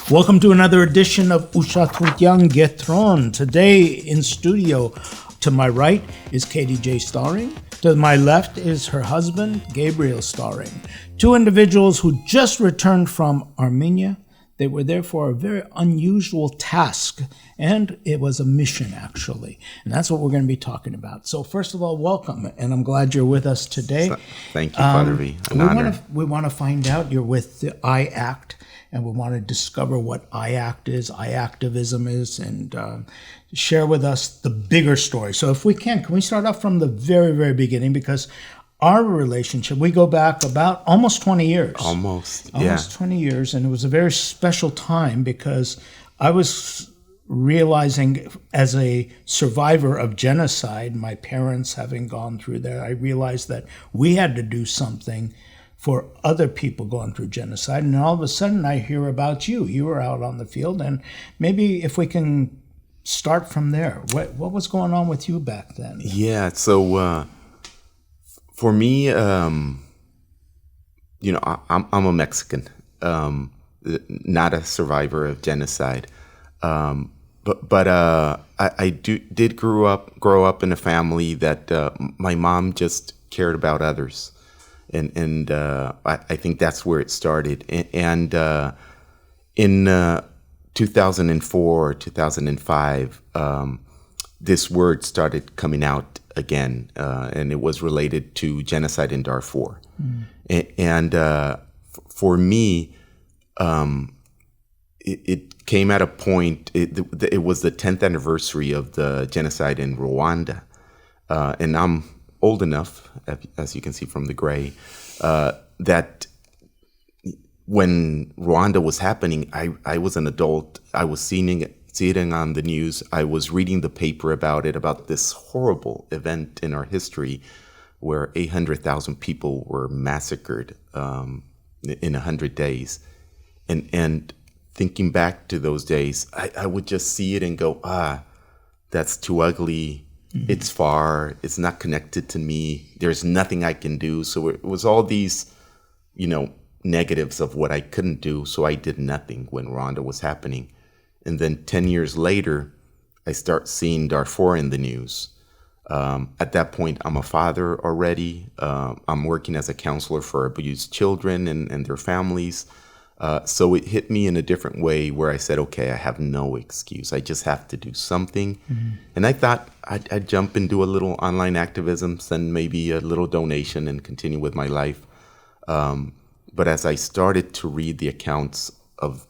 Welcome to another edition of Ushatrutyang Getron. Today in studio, to my right is Katie J. Starring. To my left is her husband, Gabriel Starring. Two individuals who just returned from Armenia. They were there for a very unusual task, and it was a mission, actually. And that's what we're going to be talking about. So first of all, welcome, and I'm glad you're with us today. Thank you, Father V. An honor. We want to find out, you're with the iACT, and we want to discover what iACT is, iActivism is, and share with us the bigger story. So if we can we start off from the very, very beginning? Because our relationship, we go back about almost 20 years. Almost 20 years, and it was a very special time because I was realizing, as a survivor of genocide, my parents having gone through that, I realized that we had to do something for other people going through genocide. And all of a sudden I hear about you. You were out on the field, and maybe if we can start from there. What was going on with you back then? Yeah, so for me, I'm a Mexican, not a survivor of genocide, but I did grow up in a family that my mom just cared about others, and I think that's where it started. And in 2004, 2005, this word started coming out again, and it was related to genocide in Darfur. And for me, it came at a point, it was the 10th anniversary of the genocide in Rwanda. And I'm old enough, as you can see from the gray, that when Rwanda was happening, I was an adult. I was seeing it on the news. I was reading the paper about this horrible event in our history where 800,000 people were massacred in 100 days. And thinking back to those days, I would just see it and go, that's too ugly. Mm-hmm. It's far. It's not connected to me. There's nothing I can do. So it was all these, negatives of what I couldn't do. So I did nothing when Rwanda was happening. And then 10 years later, I start seeing Darfur in the news. At that point, I'm a father already. I'm working as a counselor for abused children and their families. So it hit me in a different way where I said, okay, I have no excuse. I just have to do something. Mm-hmm. And I thought I'd jump and do a little online activism, send maybe a little donation and continue with my life. But as I started to read the accounts of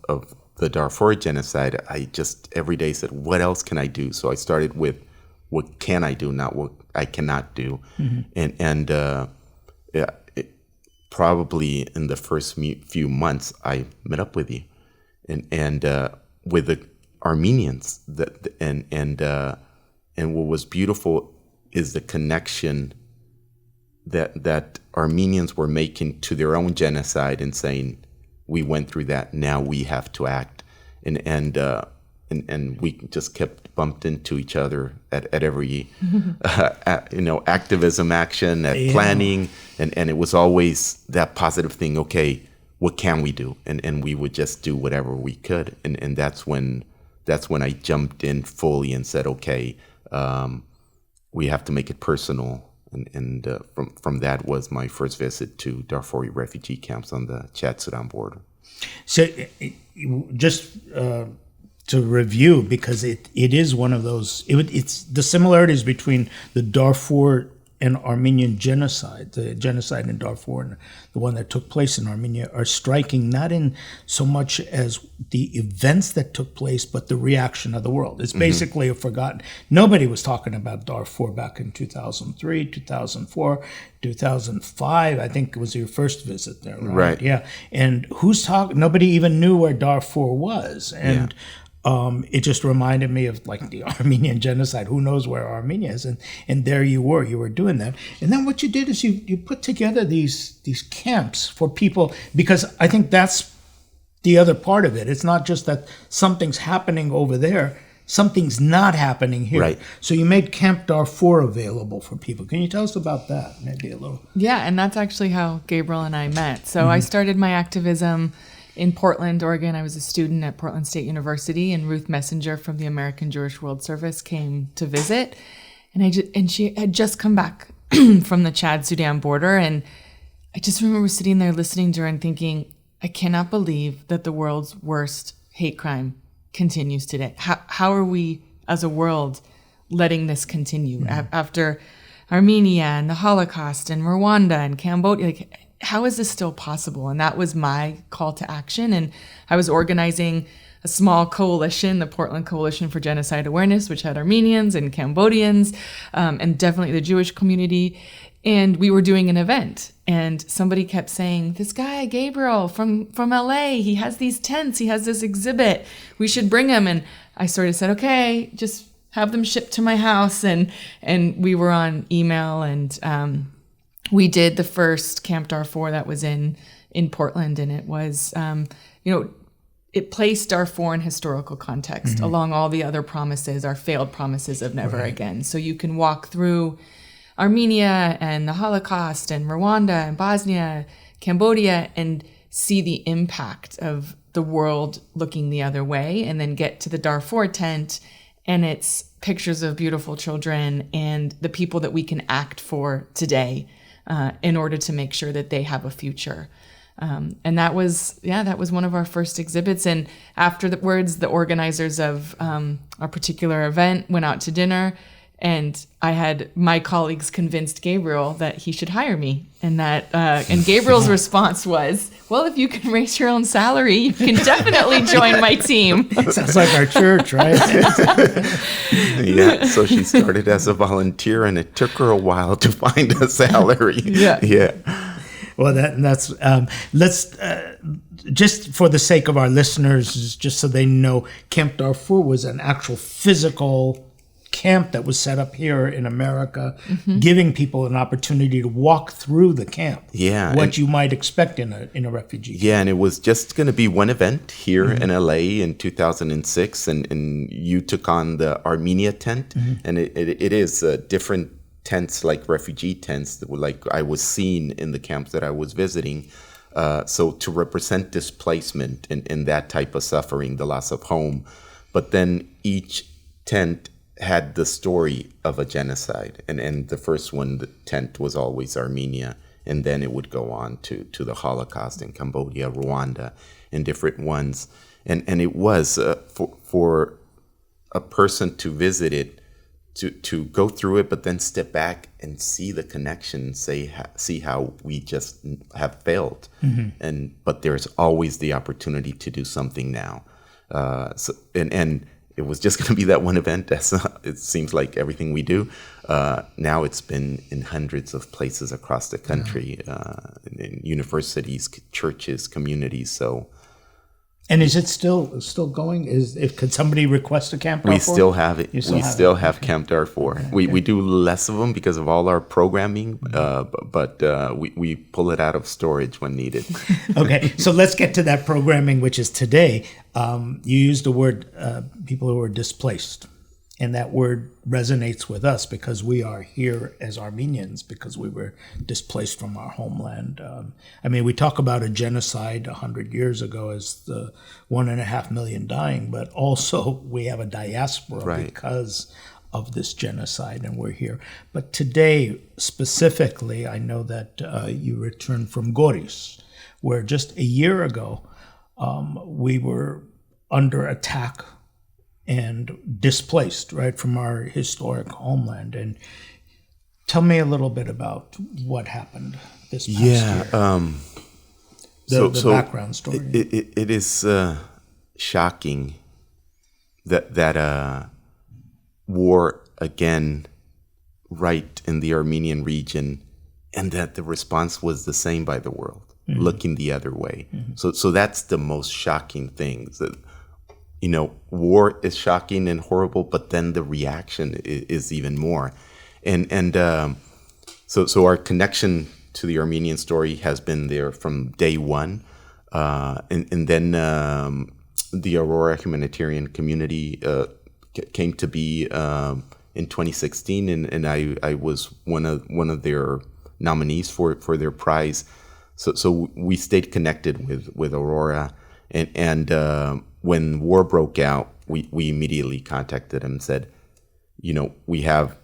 the Darfur genocide, I just every day said, what else can I do? So I started with what can I do, not what I cannot do. Mm-hmm. Probably in the first few months, I met up with you and with the Armenians. And what was beautiful is the connection that Armenians were making to their own genocide and saying, we went through that, now we have to act. And we just kept bumped into each other at every, activism action, planning. And it was always that positive thing, okay, what can we do? And we would just do whatever we could. And that's when I jumped in fully and said, okay, we have to make it personal. And from that was my first visit to Darfur refugee camps on the Chad-Sudan border. So just to review, because it is one of those, it's the similarities between the Darfur and Armenian genocide, the genocide in Darfur and the one that took place in Armenia, are striking, not in so much as the events that took place, but the reaction of the world. It's basically a forgotten. Nobody was talking about Darfur back in 2003, 2004, 2005. I think it was your first visit there, right? Right. Yeah. And nobody even knew where Darfur was. And it just reminded me of like the Armenian genocide. Who knows where Armenia is? And there you were doing that. And then what you did is you put together these camps for people, because I think that's the other part of it. It's not just that something's happening over there, something's not happening here. Right. So you made Camp Darfur available for people. Can you tell us about that? Maybe a little. Yeah, and that's actually how Gabriel and I met. So I started my activism in Portland, Oregon. I was a student at Portland State University, and Ruth Messenger from the American Jewish World Service came to visit. And she had just come back from the Chad-Sudan border. And I just remember sitting there listening to her and thinking, I cannot believe that the world's worst hate crime continues today. How are we as a world letting this continue after Armenia and the Holocaust and Rwanda and Cambodia? Like, how is this still possible? And that was my call to action. And I was organizing a small coalition, the Portland Coalition for Genocide Awareness, which had Armenians and Cambodians, and definitely the Jewish community. And we were doing an event, and somebody kept saying, this guy, Gabriel from LA, he has these tents, he has this exhibit, we should bring him. And I sort of said, okay, just have them shipped to my house. And we were on email, and we did the first Camp Darfur that was in Portland. And it was, it placed Darfur in historical context along all the other promises, our failed promises of never again. So you can walk through Armenia and the Holocaust and Rwanda and Bosnia, Cambodia, and see the impact of the world looking the other way, and then get to the Darfur tent, and it's pictures of beautiful children and the people that we can act for today in order to make sure that they have a future. And that was one of our first exhibits. And afterwards, the organizers of a particular event went out to dinner, and I had my colleagues convinced Gabriel that he should hire me. And and Gabriel's response was, well, if you can raise your own salary, you can definitely join my team. Sounds like our church, right? Yeah, so she started as a volunteer, and it took her a while to find a salary. Yeah. Well, that's let's just for the sake of our listeners, just so they know, Camp Darfur was an actual physical camp that was set up here in America, giving people an opportunity to walk through the camp. Yeah, what you might expect in a refugee camp. Yeah, and it was just going to be one event here in LA in 2006, and you took on the Armenia tent, and it is different tents, like refugee tents, like I was seeing in the camps that I was visiting. So to represent displacement and that type of suffering, the loss of home. But then each tent had the story of a genocide. And the first one, the tent, was always Armenia. And then it would go on to the Holocaust in Cambodia, Rwanda, and different ones. And it was for a person to visit it, to go through it, but then step back and see the connection, see how we just have failed. But there's always the opportunity to do something now. And it was just going to be that one event. It seems like everything we do. Now it's been in hundreds of places across the country, in universities, churches, communities. So. And is it still going? Could somebody request a Camp Darfur? We still have it. We still have okay. Camp Darfur. Okay. We do less of them because of all our programming, but we pull it out of storage when needed. Okay, so let's get to that programming, which is today. You used the word people who are displaced. And that word resonates with us because we are here as Armenians because we were displaced from our homeland. We talk about a genocide 100 years ago as the 1.5 million dying, but also we have a diaspora because of this genocide, and we're here. But today, specifically, I know that you returned from Goris, where just a year ago we were under attack and displaced, right, from our historic homeland. And tell me a little bit about what happened this past year. The background story. It is shocking that war again, right in the Armenian region, and that the response was the same by the world, looking the other way. So that's the most shocking thing. War is shocking and horrible, but then the reaction is even more. So our connection to the Armenian story has been there from day one. And then the Aurora humanitarian community came to be in 2016, and I was one of their nominees for their prize. So we stayed connected with Aurora. And when war broke out, we immediately contacted him and said, we have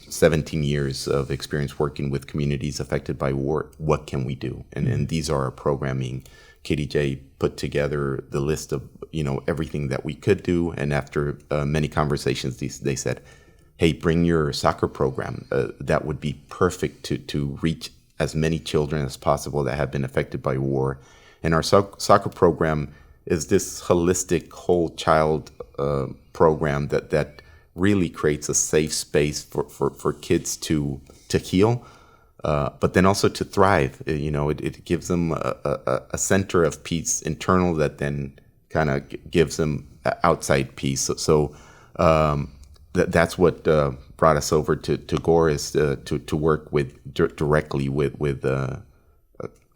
17 years of experience working with communities affected by war. What can we do? And these are our programming. KDJ put together the list of everything that we could do, and after many conversations, they said, "Hey, bring your soccer program. That would be perfect to reach as many children as possible that have been affected by war." And our soccer program is this holistic whole child program that really creates a safe space for kids to heal, but then also to thrive. It gives them a center of peace internal that then kind of gives them outside peace. So that's what brought us over to Gore, is to work directly with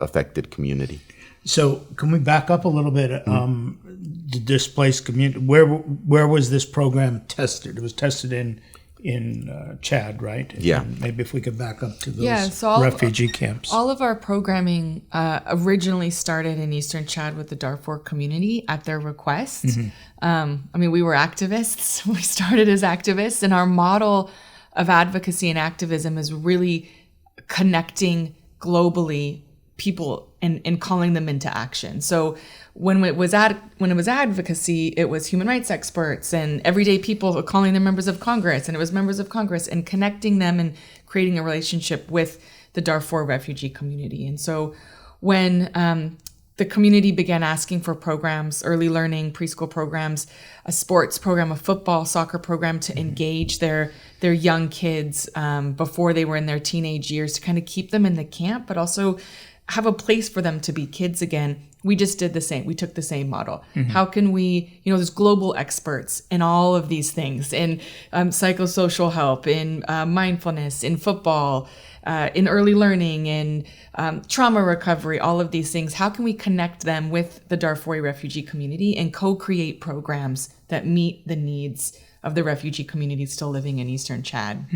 affected community. So can we back up a little bit? The displaced community. Where was this program tested? It was tested in Chad, right? Yeah. And maybe if we could back up to those so refugee camps. All of our programming originally started in Eastern Chad with the Darfur community at their request. We were activists. We started as activists, and our model of advocacy and activism is really connecting globally people and calling them into action. So when it was advocacy, it was human rights experts and everyday people calling them members of Congress, and it was members of Congress and connecting them and creating a relationship with the Darfur refugee community. And so when the community began asking for programs, early learning, preschool programs, a sports program, a football, soccer program to engage their young kids before they were in their teenage years, to kind of keep them in the camp, but also have a place for them to be kids again. We just did the same. We took the same model. How can we, there's global experts in all of these things, in psychosocial help, in mindfulness, in football, in early learning, in trauma recovery, all of these things. How can we connect them with the Darfuri refugee community and co-create programs that meet the needs of the refugee community still living in Eastern Chad?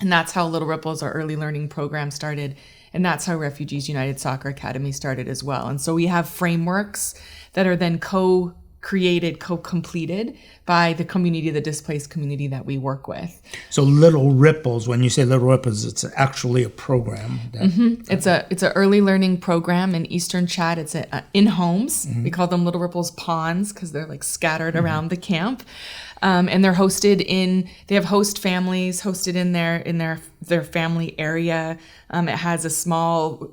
And that's how Little Ripples, our early learning program, started. And that's how Refugees United Soccer Academy started as well. And so we have frameworks that are then co-created, co-completed by the community, the displaced community that we work with. So Little Ripples, when you say Little Ripples, it's actually a program. It's a early learning program in Eastern Chad. It's in homes. We call them Little Ripples ponds because they're like scattered around the camp. And they're they have host families hosted in their family area. It has a small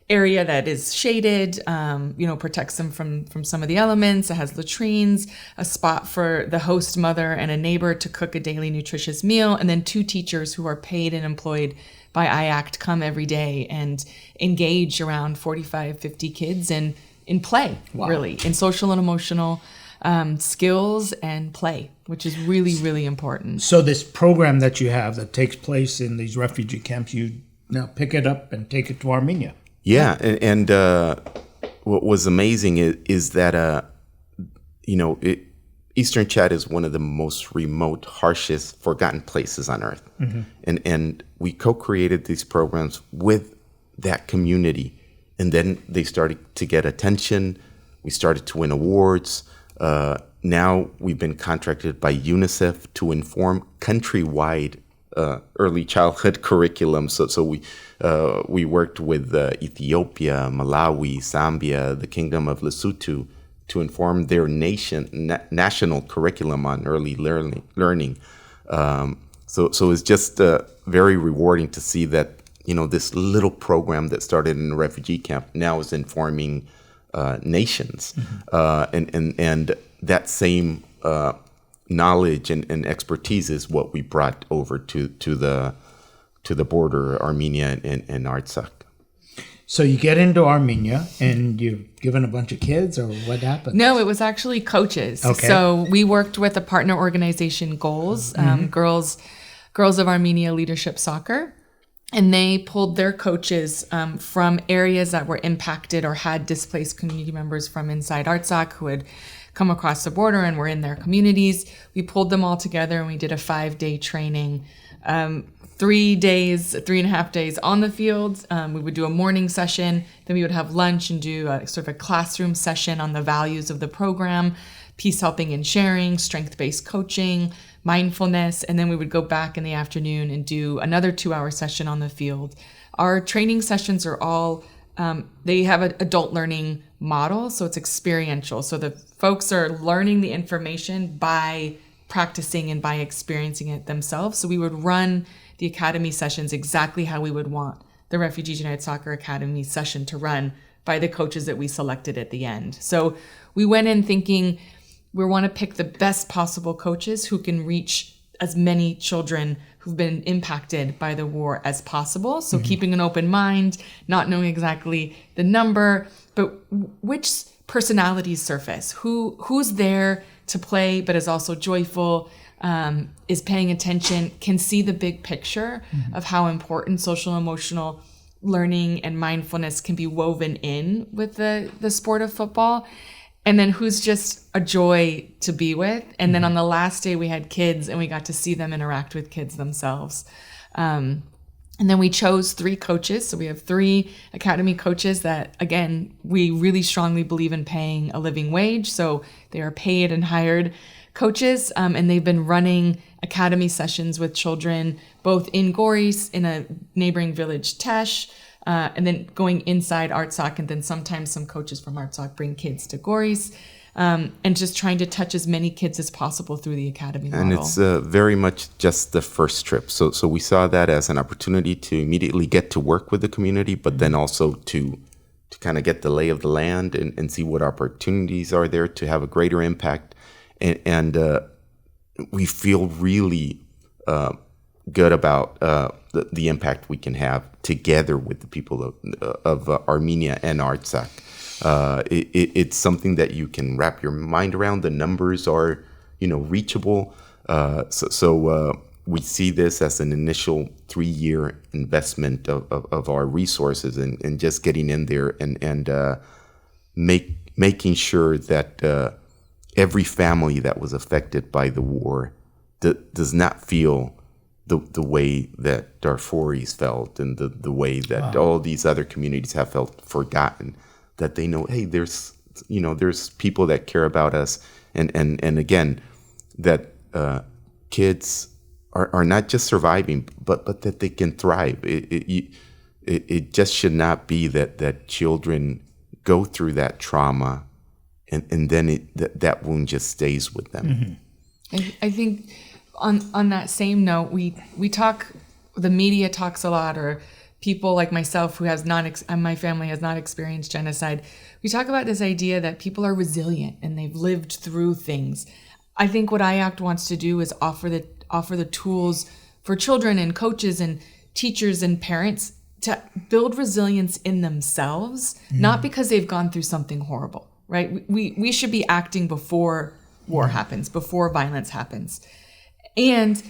area that is shaded, protects them from some of the elements. It has latrines, a spot for the host mother and a neighbor to cook a daily nutritious meal, and then 2 teachers who are paid and employed by iACT come every day and engage around 45, 50 kids in play, really, in social and emotional skills and play, which is really, really important. So this program that you have that takes place in these refugee camps, you now pick it up and take it to Armenia. Yeah, and what was amazing is that Eastern Chad is one of the most remote, harshest, forgotten places on earth, and we co-created these programs with that community, and then they started to get attention. We started to win awards. Now we've been contracted by UNICEF to inform countrywide early childhood curriculum. So we worked with Ethiopia, Malawi, Zambia, the Kingdom of Lesotho to inform their national curriculum on early learning. So it's just very rewarding to see that this little program that started in a refugee camp now is informing nations, and that same knowledge and expertise is what we brought over to the border, Armenia and Artsakh. So you get into Armenia and you've given a bunch of kids, or what happened? No, it was actually coaches. Okay. So we worked with a partner organization, Goals, Girls of Armenia Leadership Soccer. And they pulled their coaches from areas that were impacted or had displaced community members from inside Artsakh who had come across the border and were in their communities. We pulled them all together and we did a 5-day training 3.5 days on the field. We would do a morning session, then we would have lunch and do a sort of a classroom session on the values of the program, peace, helping, and sharing, strength-based coaching, mindfulness, and then we would go back in the afternoon and do another 2-hour session on the field. Our training sessions are all, they have an adult learning model, so it's experiential. So the folks are learning the information by practicing and by experiencing it themselves. So we would run the academy sessions exactly how we would want the Refugees United Soccer Academy session to run by the coaches that we selected at the end. So we went in thinking we want to pick the best possible coaches who can reach as many children who've been impacted by the war as possible. So keeping an open mind, not knowing exactly the number, but which personalities surface, who's there to play but is also joyful, is paying attention, can see the big picture of how important social emotional learning and mindfulness can be woven in with the sport of football. And then who's just a joy to be with. And then on the last day we had kids and we got to see them interact with kids themselves. And then we chose 3 coaches. So we have 3 academy coaches that, again, we really strongly believe in paying a living wage. So they are paid and hired coaches. And they've been running academy sessions with children, both in Goris, in a neighboring village, Tesh, and then going inside ArtSoc. And then sometimes some coaches from ArtSoc bring kids to Goris. And just trying to touch as many kids as possible through the academy model. And it's very much just the first trip. So we saw that as an opportunity to immediately get to work with the community, but then also to kind of get the lay of the land and see what opportunities are there to have a greater impact. And we feel really good about the impact we can have together with the people of Armenia and ArtSoc. It's something that you can wrap your mind around. The numbers are, reachable. So we see this as an initial 3-year investment of our resources and just getting in there and making sure that every family that was affected by the war does not feel the way that Darfuris felt and the way that all these other communities have felt forgotten. That they know, hey, there's people that care about us, and again, that kids are not just surviving, but that they can thrive. It just should not be that children go through that trauma, and then that wound just stays with them. I think on that same note, we talk, the media talks a lot, or people like myself who has my family has not experienced genocide, we talk about this idea that people are resilient and they've lived through things. I think what iACT wants to do is offer the tools for children and coaches and teachers and parents to build resilience in themselves, not because they've gone through something horrible, right? We should be acting before war happens, before violence happens. And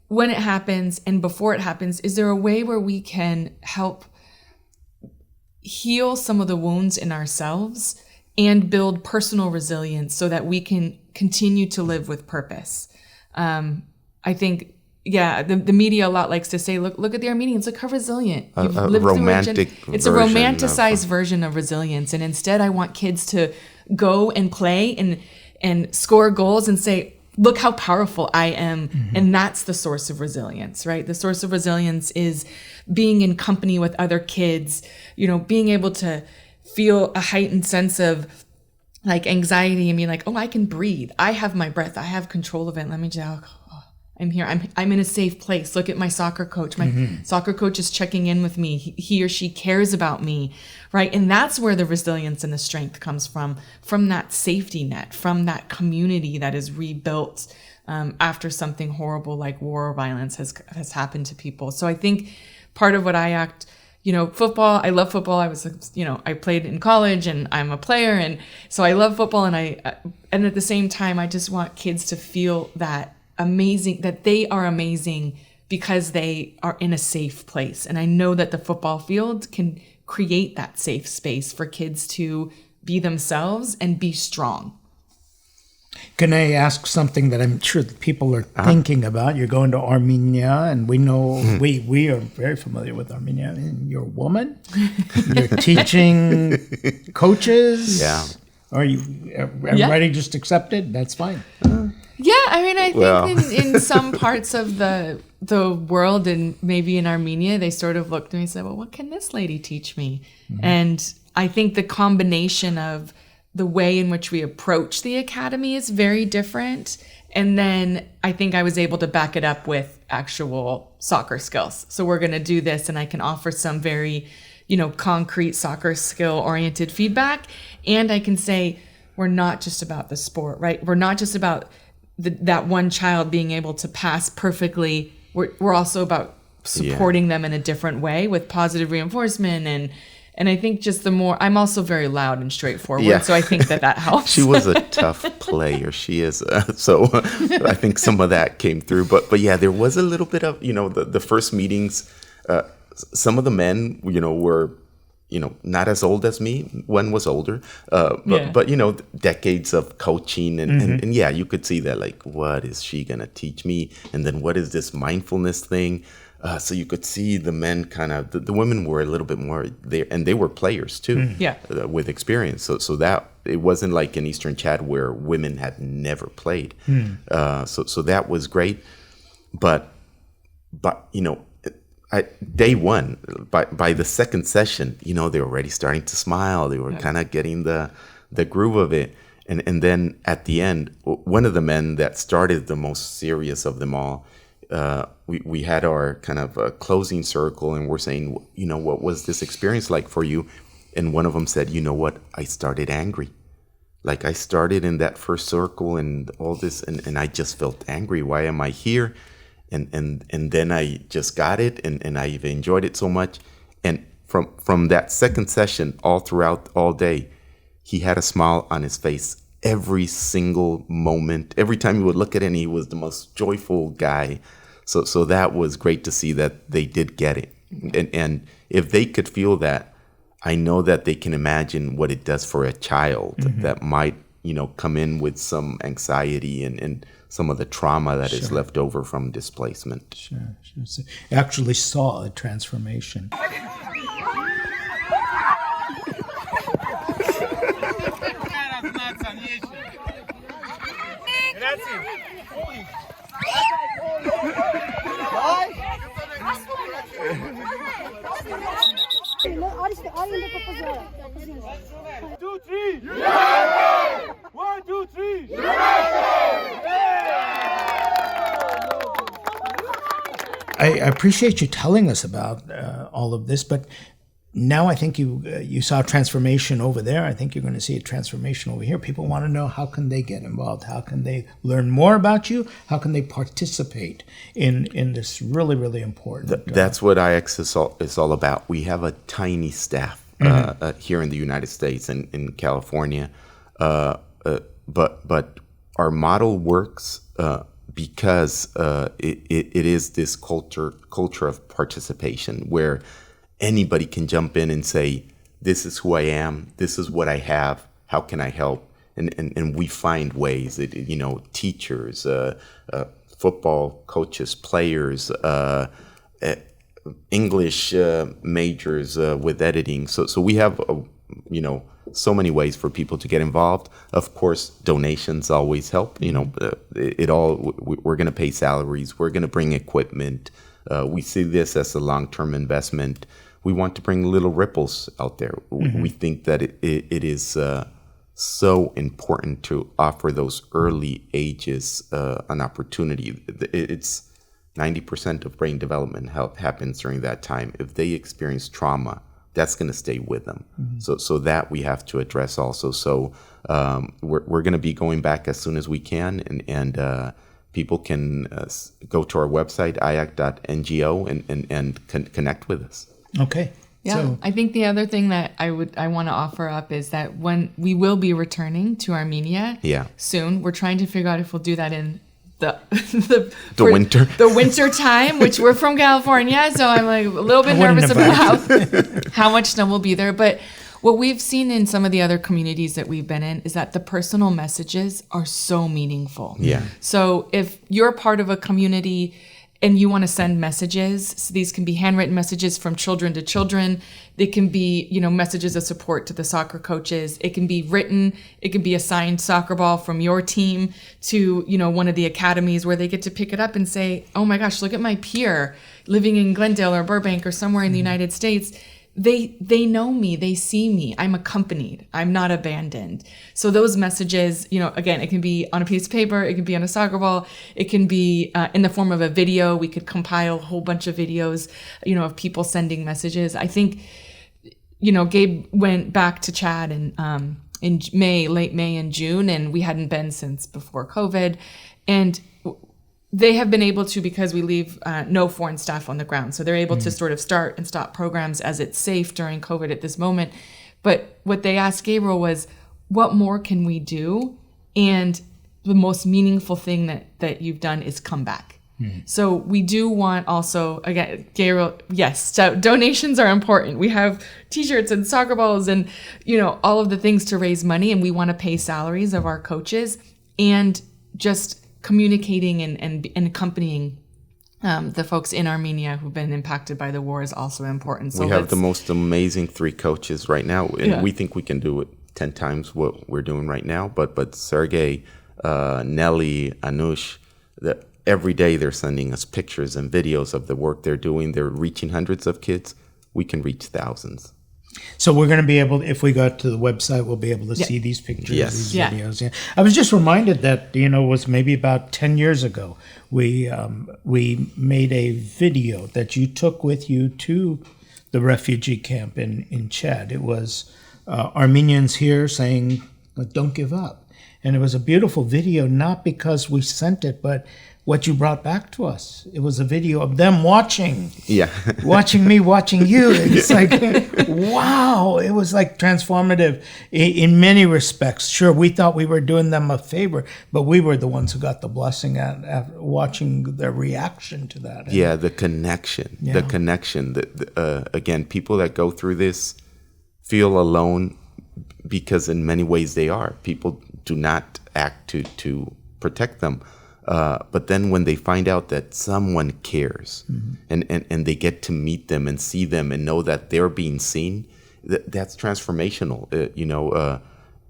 when it happens and before it happens, is there a way where we can help heal some of the wounds in ourselves and build personal resilience so that we can continue to live with purpose? I think, the media a lot likes to say, look at the Armenians, look how resilient. You've lived through it's a romanticized version of resilience. And instead, I want kids to go and play and score goals and say, look how powerful I am. And that's the source of resilience, right? The source of resilience is being in company with other kids, being able to feel a heightened sense of like anxiety and being like, oh, I can breathe. I have my breath. I have control of it. Let me just, I'm here. I'm in a safe place. Look at my soccer coach. My soccer coach is checking in with me. He or she cares about me, right? And that's where the resilience and the strength comes from that safety net, from that community that is rebuilt after something horrible like war or violence has happened to people. So I think part of what iACT, football, I love football. I was, I played in college and I'm a player. And so I love football. And at the same time, I just want kids to feel that amazing, that they are amazing because they are in a safe place. And I know that the football field can create that safe space for kids to be themselves and be strong. Can I ask something that I'm sure that people are thinking about? You're going to Armenia, and we know we are very familiar with Armenia. And you're a woman. You're teaching coaches. Yeah. Are you everybody just accepted? That's fine. Yeah, I mean, I think in some parts of the world, and maybe in Armenia, they sort of looked at me and said, well, what can this lady teach me? Mm-hmm. And I think the combination of the way in which we approach the academy is very different. And then I think I was able to back it up with actual soccer skills. So we're going to do this, and I can offer some very, concrete soccer skill oriented feedback. And I can say, we're not just about the sport, right? We're not just about that one child being able to pass perfectly. We're also about supporting them in a different way with positive reinforcement. And I think just the more, I'm also very loud and straightforward, so I think that helps. She was a tough player. She is. So I think some of that came through. But yeah, there was a little bit of, the first meetings, some of the men, were, not as old as me. One was older, but decades of coaching. And yeah, you could see that, like, what is she going to teach me? And then what is this mindfulness thing? So you could see the men kind of, the women were a little bit more there, and they were players too, with experience. So that, it wasn't like in Eastern Chad where women had never played. So that was great. But day one, by the second session, they were already starting to smile. They were kind of getting the groove of it. And then at the end, one of the men that started the most serious of them all, we had our kind of closing circle, and we're saying, what was this experience like for you? And one of them said, what? I started angry. Like, I started in that first circle and all this, and I just felt angry. Why am I here? And then I just got it, and I've enjoyed it so much. And from that second session, all day, he had a smile on his face every single moment. Every time you would look at him, he was the most joyful guy. So that was great to see that they did get it. And if they could feel that, I know that they can imagine what it does for a child that might, come in with some anxiety and some of the trauma that is left over from displacement. Sure. So you actually saw a transformation. Two, three. USA! 1, 2, 3. I appreciate you telling us about all of this, but now I think you saw a transformation over there. I think you're going to see a transformation over here. People want to know, how can they get involved? How can they learn more about you? How can they participate in this really, really important? That's what iACT is all about. We have a tiny staff here in the United States and in California, but our model works because it is this culture of participation where anybody can jump in and say, this is who I am, this is what I have, how can I help? And we find ways that, teachers, football coaches, players, English majors with editing. So we have, so many ways for people to get involved. Of course, donations always help. We're going to pay salaries. We're going to bring equipment. We see this as a long-term investment. We want to bring little ripples out there. We think that it is so important to offer those early ages an opportunity. It's 90% of brain development happens during that time. If they experience trauma, that's going to stay with them. So that we have to address also. So we're going to be going back as soon as we can, and people can go to our website, iact.ngo, and connect with us. Okay. Yeah, so I think the other thing that I want to offer up is that when we will be returning to Armenia soon, we're trying to figure out if we'll do that in the winter time, which we're from California, so I'm like a little bit nervous about how much snow will be there. But What we've seen in some of the other communities that we've been in is that the personal messages are so meaningful. Yeah. So if you're part of a community and you want to send messages, so these can be handwritten messages from children to children. They can be, messages of support to the soccer coaches. It can be written. It can be a signed soccer ball from your team to, one of the academies where they get to pick it up and say, oh my gosh, look at my peer living in Glendale or Burbank or somewhere in the United States. They know me, they see me, I'm accompanied, I'm not abandoned. So those messages, again, it can be on a piece of paper, it can be on a soccer ball, it can be in the form of a video. We could compile a whole bunch of videos, of people sending messages. I think, Gabe went back to Chad in late May and June, and we hadn't been since before COVID. And they have been able to, because we leave no foreign staff on the ground. So they're able to sort of start and stop programs as it's safe during COVID at this moment. But what they asked Gabriel was, what more can we do? And the most meaningful thing that you've done is come back. So we do want also, again, Gabriel, yes, so donations are important. We have t-shirts and soccer balls and, all of the things to raise money. And we want to pay salaries of our coaches and just communicating and accompanying the folks in Armenia who've been impacted by the war is also important. So we have the most amazing 3 coaches right now, and we think we can do it 10 times what we're doing right now. But Sergey, Nelly, Anush, every day they're sending us pictures and videos of the work they're doing. They're reaching hundreds of kids. We can reach thousands. So we're going to be able, if we go to the website, we'll be able to see these pictures, these videos. Yeah. I was just reminded that, it was maybe about 10 years ago, we made a video that you took with you to the refugee camp in Chad. It was Armenians here saying, don't give up. And it was a beautiful video, not because we sent it, but what you brought back to us. It was a video of them watching. Yeah. Watching me, watching you. It's like, wow. It was like transformative in many respects. Sure, we thought we were doing them a favor, but we were the ones who got the blessing at watching their reaction to that. Yeah, the connection. Yeah. The connection. Again, people that go through this feel alone because in many ways they are. People do not act to protect them. But then when they find out that someone cares and they get to meet them and see them and know that they're being seen, that's transformational.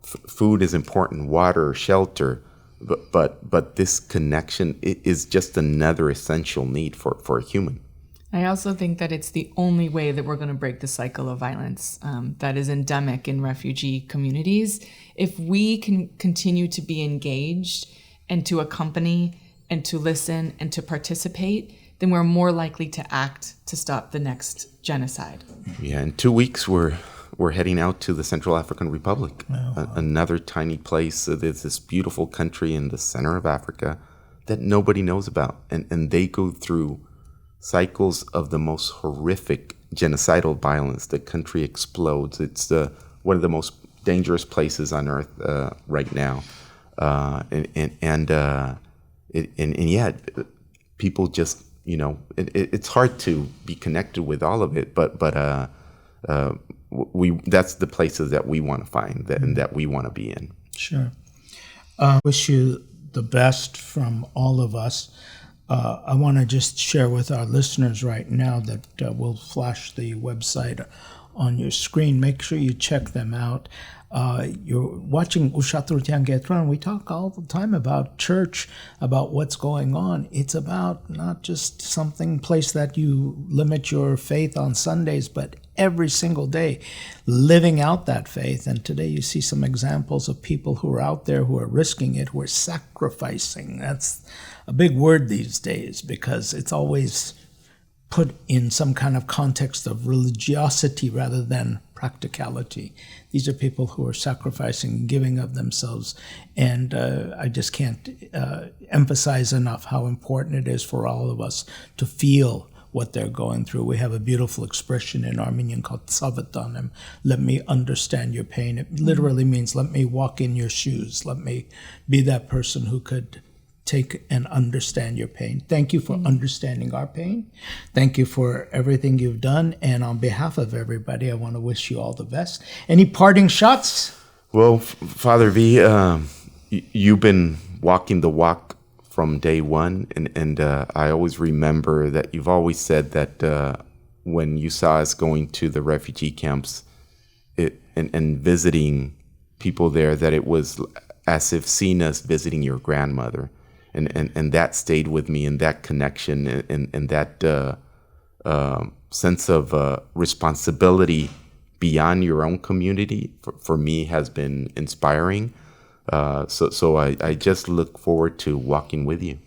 Food is important, water, shelter, but this connection is just another essential need for a human. I also think that it's the only way that we're going to break the cycle of violence that is endemic in refugee communities. If we can continue to be engaged and to accompany and to listen and to participate, then we're more likely to act to stop the next genocide. Yeah, in 2 weeks we're heading out to the Central African Republic, another tiny place. There's this beautiful country in the center of Africa that nobody knows about, and they go through cycles of the most horrific genocidal violence. The country explodes. It's one of the most dangerous places on earth right now. And yet people just, it's hard to be connected with all of it, but that's the places that we want to find and that we want to be in. Sure. Wish you the best from all of us. I want to just share with our listeners right now that we'll flash the website on your screen. Make sure you check them out. You're watching Ushatrutyan Getran. We talk all the time about church, about what's going on. It's about not just something place that you limit your faith on Sundays, but every single day living out that faith. And today you see some examples of people who are out there who are risking it, who are sacrificing. That's a big word these days because it's always put in some kind of context of religiosity rather than practicality. These are people who are sacrificing, giving of themselves, and I just can't emphasize enough how important it is for all of us to feel what they're going through. We have a beautiful expression in Armenian called tsavetanem, let me understand your pain. It literally means let me walk in your shoes. Let me be that person who could take and understand your pain. Thank you for understanding our pain. Thank you for everything you've done. And on behalf of everybody, I want to wish you all the best. Any parting shots? Well, Father V, you've been walking the walk from day one, and I always remember that you've always said that when you saw us going to the refugee camps and visiting people there, that it was as if seeing us visiting your grandmother, and that stayed with me, and that connection and that sense of responsibility beyond your own community for me has been inspiring. So I just look forward to walking with you.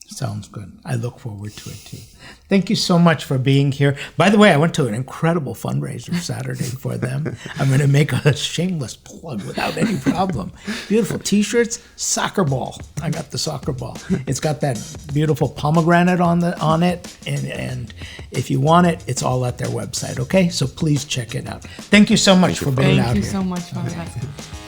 Sounds good. I look forward to it too. Thank you so much for being here. By the way, I went to an incredible fundraiser Saturday for them. I'm going to make a shameless plug without any problem. Beautiful t-shirts, soccer ball. I got the soccer ball. It's got that beautiful pomegranate on it, and if you want it, it's all at their website. Okay, so please check it out. Thank you so much for being out here. Thank you so much, Father Vasquez.